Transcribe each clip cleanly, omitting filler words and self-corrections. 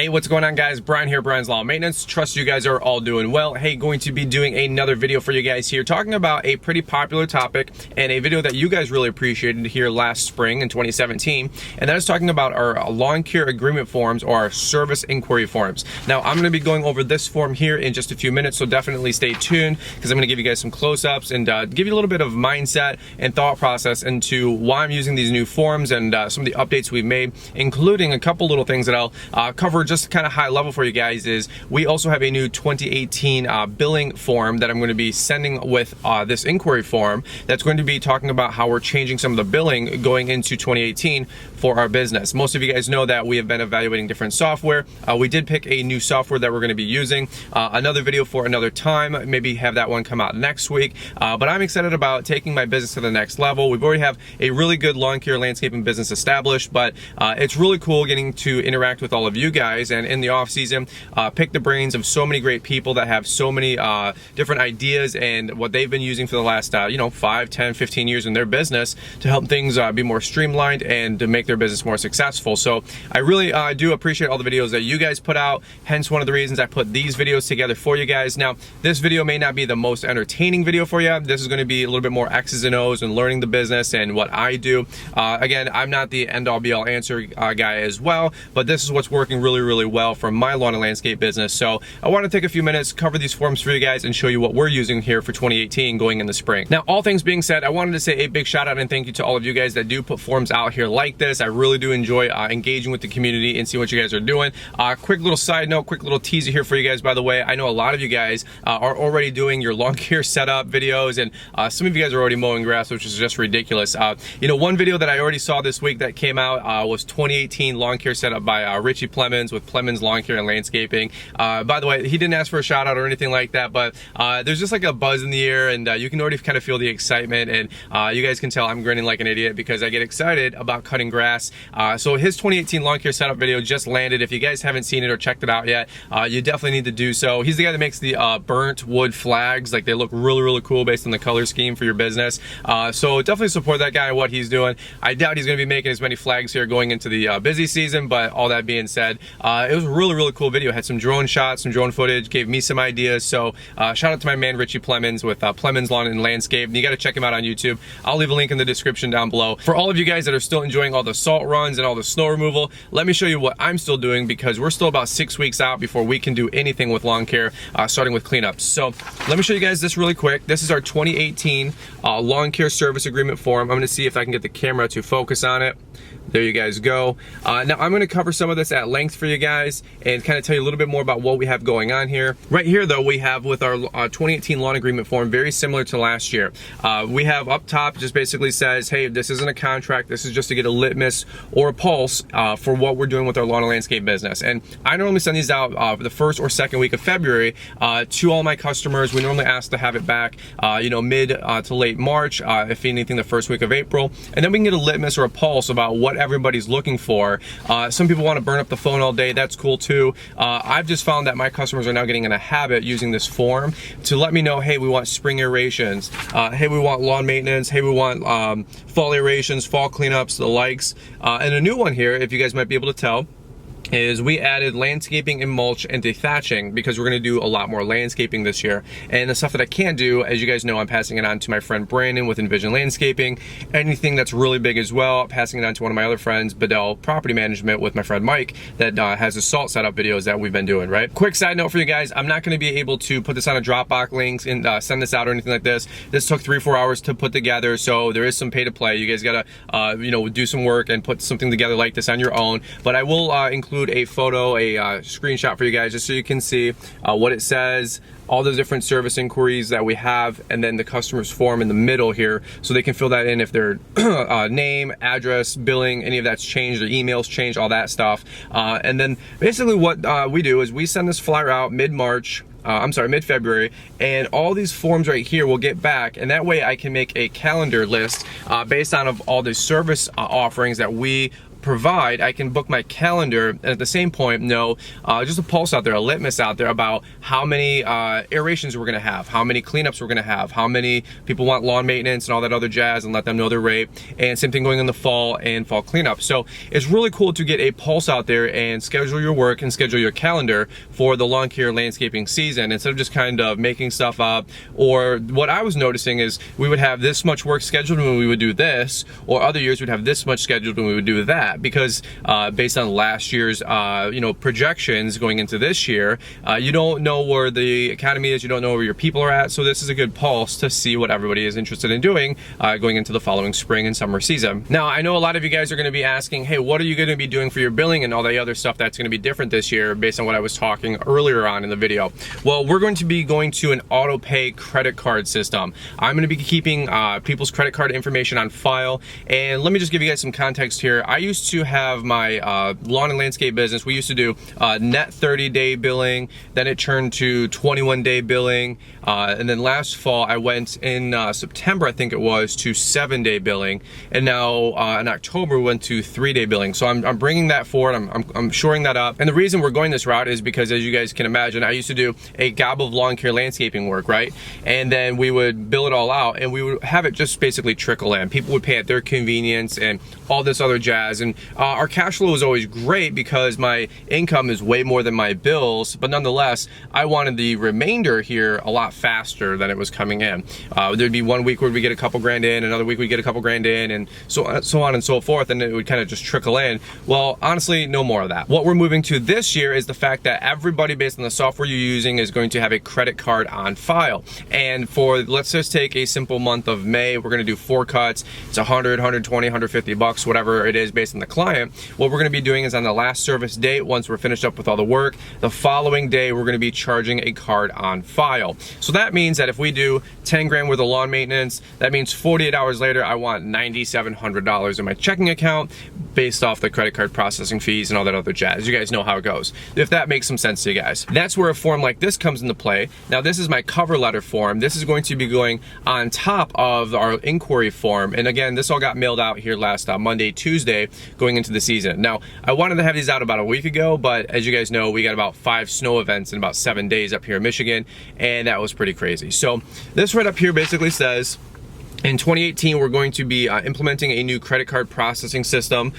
Hey, what's going on, guys? Brian here, Brian's Lawn Maintenance. Trust you guys are all doing well. Hey, going to be doing another video for you guys here, talking about a pretty popular topic and a video that you guys really appreciated here last spring in 2017, and that is talking about our lawn care agreement forms, or our service inquiry forms. Now, I'm going to be going over this form here in just a few minutes, so definitely stay tuned, because I'm going to give you guys some close-ups and give you a little bit of mindset and thought process into why I'm using these new forms and some of the updates we've made, including a couple little things that I'll cover just kind of high level for you guys. Is we also have a new 2018 billing form that I'm going to be sending with this inquiry form that's going to be talking about how we're changing some of the billing going into 2018 for our business. Most of you guys know that we have been evaluating different software. We did pick a new software that we're going to be using. Another video for another time, maybe have that one come out next week. But I'm excited about taking my business to the next level. We've already have a really good lawn care landscaping business established, but it's really cool getting to interact with all of you guys, and in the off season pick the brains of so many great people that have so many different ideas and what they've been using for the last 5, 10, 15 years in their business to help things be more streamlined and to make their business more successful. So I really do appreciate all the videos that you guys put out, hence one of the reasons I put these videos together for you guys. Now, this video may not be the most entertaining video for you. This is going to be a little bit more X's and O's and learning the business and what I do. Again, I'm not the end-all be-all answer guy as well, but this is what's working really well for my lawn and landscape business. So I want to take a few minutes, cover these forms for you guys, and show you what we're using here for 2018 going in the spring. Now, all things being said, I wanted to say a big shout out and thank you to all of you guys that do put forms out here like this. I really do enjoy engaging with the community and see what you guys are doing. Quick little side note, quick little teaser here for you guys, by the way. I know a lot of you guys are already doing your lawn care setup videos, and some of you guys are already mowing grass, which is just ridiculous. One video that I already saw this week that came out was 2018 lawn care setup by Richie Plemons with Plemons Lawn Care and Landscaping. By the way, he didn't ask for a shout out or anything like that, but there's just like a buzz in the air, and you can already kind of feel the excitement, and you guys can tell I'm grinning like an idiot because I get excited about cutting grass. So his 2018 lawn care setup video just landed. If you guys haven't seen it or checked it out yet, you definitely need to do so. He's the guy that makes the burnt wood flags. Like, they look really cool based on the color scheme for your business. So definitely support that guy and what he's doing. I doubt he's going to be making as many flags here going into the busy season, but all that being said, it was a really cool video. Had some drone shots, some drone footage, gave me some ideas. So shout out to my man Richie Plemons with Plemons Lawn and Landscape. You got to check him out on YouTube. I'll leave a link in the description down below. For all of you guys that are still enjoying all the salt runs and all the snow removal, let me show you what I'm still doing, because we're still about 6 weeks out before we can do anything with lawn care, starting with cleanups. So let me show you guys this really quick. This is our 2018 lawn care service agreement form. I'm going to see if I can get the camera to focus on it. There you guys go. Now I'm going to cover some of this at length for you guys and kind of tell you a little bit more about what we have going on here. Right here, though, we have with our 2018 lawn agreement form, very similar to last year. We have up top, just basically says, hey, this isn't a contract. This is just to get a litmus or a pulse for what we're doing with our lawn and landscape business. And I normally send these out the first or second week of February to all my customers. We normally ask to have it back, mid to late March, if anything, the first week of April. And then we can get a litmus or a pulse about what everybody's looking for. Some people want to burn up the phone all day. That's cool too. I've just found that my customers are now getting in a habit using this form to let me know, hey, we want spring aerations, hey, we want lawn maintenance, hey, we want fall aerations, fall cleanups, the likes. And a new one here, if you guys might be able to tell, is we added landscaping and mulch and dethatching, because we're going to do a lot more landscaping this year. And the stuff that I can't do, as you guys know, I'm passing it on to my friend Brandon with Envision Landscaping. Anything that's really big as well, passing it on to one of my other friends, Bedell Property Management, with my friend Mike, that has the salt setup videos that we've been doing, right? Quick side note for you guys, I'm not going to be able to put this on a Dropbox link and send this out or anything like this. This took 3-4 hours to put together, so there is some pay to play. You guys gotta do some work and put something together like this on your own. But I will include a photo, a screenshot for you guys, just so you can see what it says, all the different service inquiries that we have, and then the customer's form in the middle here, so they can fill that in if their name, address, billing, any of that's changed, their emails changed, all that stuff. And then basically what we do is we send this flyer out mid-February, and all these forms right here will get back, and that way I can make a calendar list based on of all the service offerings that we provide, I can book my calendar, and at the same point know just a pulse out there, a litmus out there about how many aerations we're gonna have, how many cleanups we're gonna have, how many people want lawn maintenance and all that other jazz, and let them know their rate. And same thing going in the fall and fall cleanup. So it's really cool to get a pulse out there and schedule your work and schedule your calendar for the lawn care landscaping season, instead of just kind of making stuff up. Or what I was noticing is we would have this much work scheduled when we would do this, or other years we'd have this much scheduled when we would do that, because based on last year's projections going into this year, you don't know where the economy is, you don't know where your people are at. So this is a good pulse to see what everybody is interested in doing going into the following spring and summer season. Now, I know a lot of you guys are going to be asking, hey, what are you going to be doing for your billing and all the other stuff that's going to be different this year based on what I was talking earlier on in the video? Well, we're going to be going to an auto pay credit card system. I'm going to be keeping people's credit card information on file. And let me just give you guys some context here. I used to have my lawn and landscape business. We used to do net 30-day billing, then it turned to 21-day billing, and then last fall I went in September, I think it was, to 7-day billing, and now in October we went to 3-day billing. So I'm bringing that forward, I'm shoring that up. And the reason we're going this route is because, as you guys can imagine, I used to do a gob of lawn care landscaping work, right? And then we would bill it all out, and we would have it just basically trickle in. People would pay at their convenience and all this other jazz. And our cash flow was always great because my income is way more than my bills, but nonetheless, I wanted the remainder here a lot faster than it was coming in. There'd be one week where we get a couple grand in, another week we get a couple grand in, and so on and so forth, and it would kind of just trickle in. Well, honestly, no more of that. What we're moving to this year is the fact that everybody, based on the software you're using, is going to have a credit card on file. And for, let's just take a simple month of May, we're gonna do 4 cuts. It's 100, 120, 150 bucks, whatever it is based on the client. What we're gonna be doing is on the last service date, once we're finished up with all the work, the following day, we're gonna be charging a card on file. So that means that if we do 10 grand worth of lawn maintenance, that means 48 hours later, I want $9,700 in my checking account based off the credit card processing fees and all that other jazz. You guys know how it goes. If that makes some sense to you guys. That's where a form like this comes into play. Now, this is my cover letter form. This is going to be going on top of our inquiry form. And again, this all got mailed out here last Monday, Tuesday, going into the season. Now, I wanted to have these out about a week ago, but as you guys know, we got about 5 snow events in about 7 days up here in Michigan, and that was pretty crazy. So this right up here basically says, in 2018, we're going to be implementing a new credit card processing system.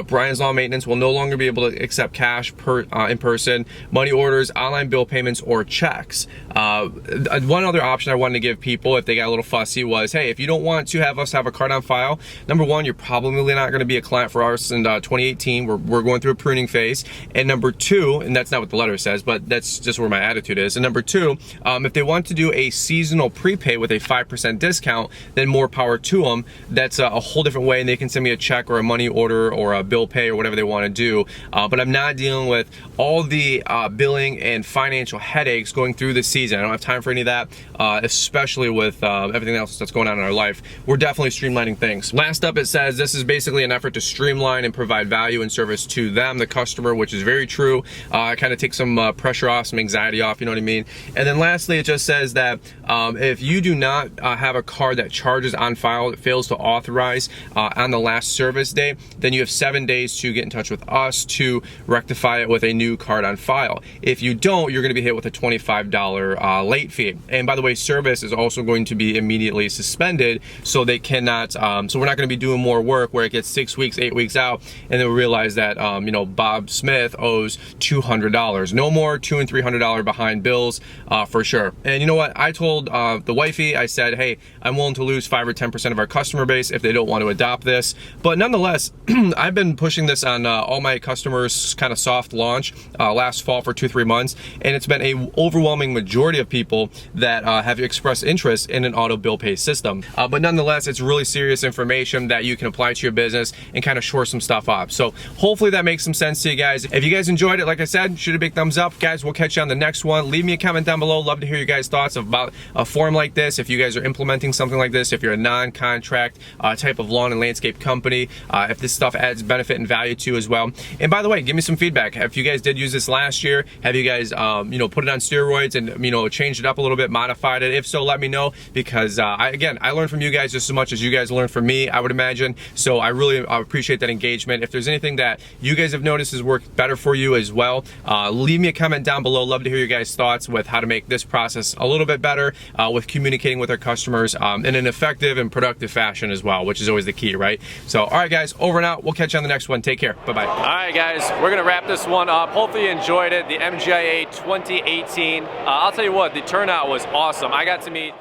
Brian's Lawn Maintenance will no longer be able to accept cash in person, money orders, online bill payments, or checks. One other option I wanted to give people if they got a little fussy was, hey, if you don't want to have us have a card on file, number one, you're probably not going to be a client for us in 2018. We're going through a pruning phase. And number two, and that's not what the letter says, but that's just where my attitude is. And number two, if they want to do a seasonal prepay with a 5% discount, then more power to them. That's a whole different way, and they can send me a check or a money order or a bill pay or whatever they want to do. But I'm not dealing with all the billing and financial headaches going through the season. I don't have time for any of that, especially with everything else that's going on in our life. We're definitely streamlining things. Last up, it says this is basically an effort to streamline and provide value and service to them, the customer, which is very true. Kind of take some pressure off, some anxiety off, you know what I mean? And then lastly, it just says that if you do not have a card that charges on file, that fails to authorize on the last service day, then you have 7 days to get in touch with us to rectify it with a new card on file. If you don't, you're going to be hit with a $25 late fee. And by the way, service is also going to be immediately suspended, so they cannot, so we're not going to be doing more work where it gets 6 weeks, 8 weeks out, and then we realize that Bob Smith owes $200. No more $200 and $300 behind bills for sure. And you know what? I told the wifey, I said, hey, I'm willing to lose 5 or 10% of our customer base if they don't want to adopt this. But nonetheless, I've been pushing this on all my customers, kind of soft launch last fall for 2-3 months, and it's been a overwhelming majority of people that have expressed interest in an auto bill pay system. But nonetheless, it's really serious information that you can apply to your business and kind of shore some stuff up. So hopefully that makes some sense to you guys. If you guys enjoyed it, like I said, shoot a big thumbs up. Guys, we'll catch you on the next one. Leave me a comment down below. Love to hear your guys' thoughts about a form like this. If you guys are implementing something like this business, if you're a non-contract type of lawn and landscape company, if this stuff adds benefit and value to you as well. And by the way, give me some feedback. If you guys did use this last year, have you guys you know, put it on steroids and, you know, changed it up a little bit, modified it? If so, let me know, because again, I learned from you guys just as much as you guys learned from me, I would imagine. So I really appreciate that engagement. If there's anything that you guys have noticed has worked better for you as well, leave me a comment down below. Love to hear your guys' thoughts with how to make this process a little bit better with communicating with our customers in an effective and productive fashion as well, which is always the key, right? So, all right, guys, over and out. We'll catch you on the next one. Take care. Bye-bye. All right, guys, we're going to wrap this one up. Hopefully you enjoyed it, the MGIA 2018. I'll tell you what, the turnout was awesome. I got to meet